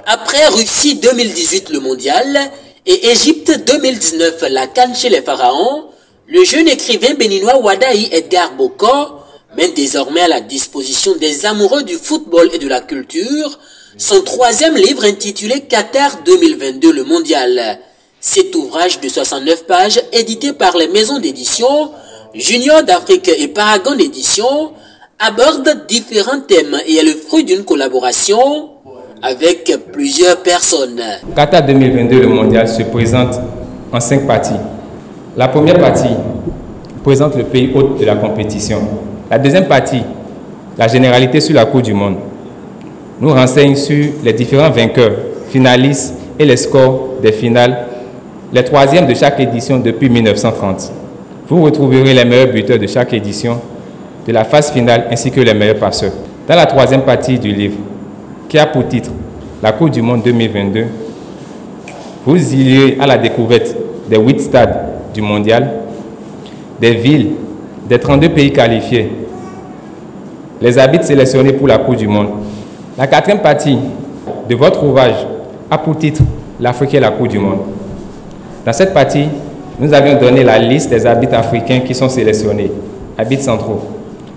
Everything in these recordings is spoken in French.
Après Russie 2018 le mondial et Égypte 2019 la CAN chez les pharaons, le jeune écrivain béninois Wadahi Edgar Bokor met désormais à la disposition des amoureux du football et de la culture son troisième livre intitulé Qatar 2022 le mondial. Cet ouvrage de 69 pages édité par les maisons d'édition Junior d'Afrique et Paragon d'édition aborde différents thèmes et est le fruit d'une collaboration avec plusieurs personnes. Qatar 2022 le mondial se présente en 5 parties. La première partie présente le pays hôte de la compétition. La deuxième partie, la généralité sur la Coupe du Monde, nous renseigne sur les différents vainqueurs, finalistes et les scores des finales, les troisièmes de chaque édition depuis 1930. Vous retrouverez les meilleurs buteurs de chaque édition, de la phase finale ainsi que les meilleurs passeurs. Dans la troisième partie du livre, qui a pour titre la Coupe du Monde 2022, vous irez à la découverte des 8 stades du mondial, des villes, des 32 pays qualifiés, les arbitres sélectionnés pour la Coupe du Monde. La quatrième partie de votre ouvrage a pour titre l'Afrique et la Coupe du Monde. Dans cette partie, nous avions donné la liste des arbitres africains qui sont sélectionnés, arbitres centraux,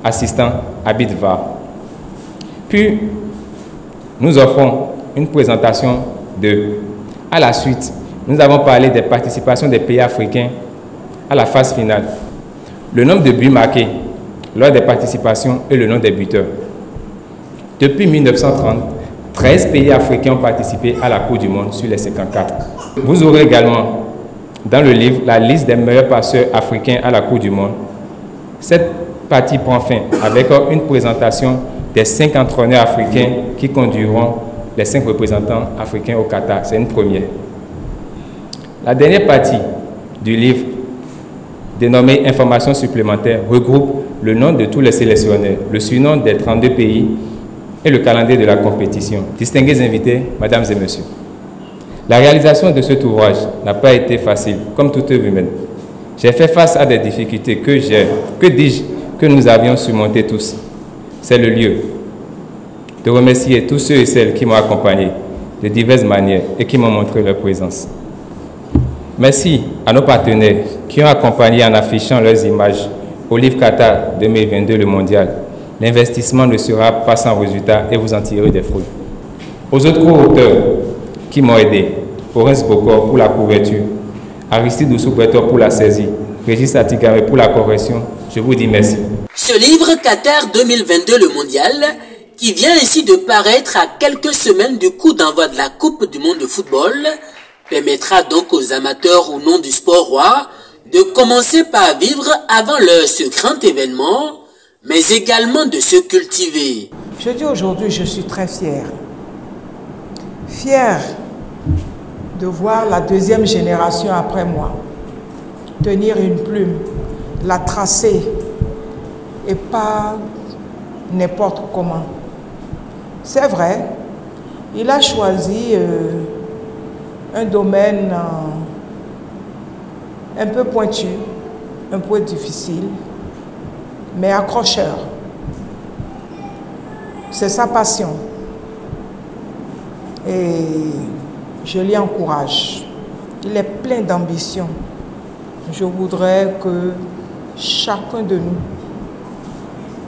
assistants, arbitres VAR. Puis, nous offrons une présentation d'eux. À la suite, nous avons parlé des participations des pays africains à la phase finale, le nombre de buts marqués lors des participations et le nom des buteurs. Depuis 1930, 13 pays africains ont participé à la Coupe du Monde sur les 54. Vous aurez également dans le livre la liste des meilleurs passeurs africains à la Coupe du Monde. Cette partie prend fin avec une présentation des 5 entraîneurs africains qui conduiront les 5 représentants africains au Qatar. C'est une première. La dernière partie du livre, dénommée Informations supplémentaires, regroupe le nom de tous les sélectionneurs, le surnom des 32 pays et le calendrier de la compétition. Distingués invités, mesdames et messieurs, la réalisation de cet ouvrage n'a pas été facile, comme toute œuvre humaine. J'ai fait face à des difficultés que nous avions surmontées tous. C'est le lieu de remercier tous ceux et celles qui m'ont accompagné de diverses manières et qui m'ont montré leur présence. Merci à nos partenaires qui ont accompagné en affichant leurs images au livre Qatar 2022 le mondial. L'investissement ne sera pas sans résultat et vous en tirez des fruits. Aux autres co-auteurs qui m'ont aidé, Horace Bokor pour la couverture, Aristide Oussou-Bretor pour la saisie, Régis Atigaré pour la correction, je vous dis merci. Ce livre Qatar 2022 le mondial, qui vient ainsi de paraître à quelques semaines du coup d'envoi de la Coupe du Monde de football, permettra donc aux amateurs ou non du sport roi de commencer par vivre avant l'heure ce grand événement, mais également de se cultiver. Je dis aujourd'hui, je suis très fière. Fière de voir la deuxième génération après moi tenir une plume, la tracer et pas n'importe comment. C'est vrai, il a choisi un domaine un peu pointu, un peu difficile, mais accrocheur. C'est sa passion. Et je l'y encourage. Il est plein d'ambition. Je voudrais que chacun de nous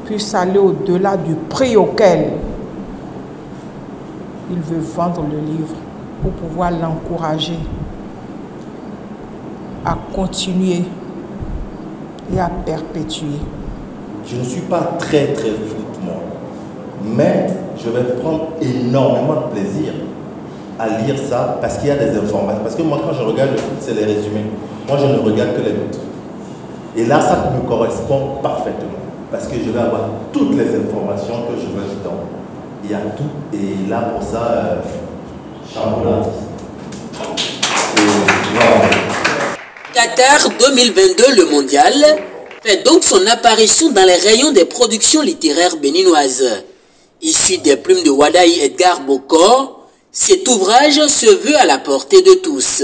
puisse aller au-delà du prix auquel il veut vendre le livre pour pouvoir l'encourager à continuer et à perpétuer. Je ne suis pas très foot, moi, mais je vais prendre énormément de plaisir à lire ça parce qu'il y a des informations. Parce que moi, quand je regarde le foot, c'est les résumés. Moi, je ne regarde que les buts. Et là, ça me correspond parfaitement parce que je vais avoir toutes les informations que je veux dedans. Il y a tout. Et là, pour ça, chamboulade. Qatar 2022 le mondial fait donc son apparition dans les rayons des productions littéraires béninoises. Issu des plumes de Wadahi Edgar Bokor, cet ouvrage se veut à la portée de tous.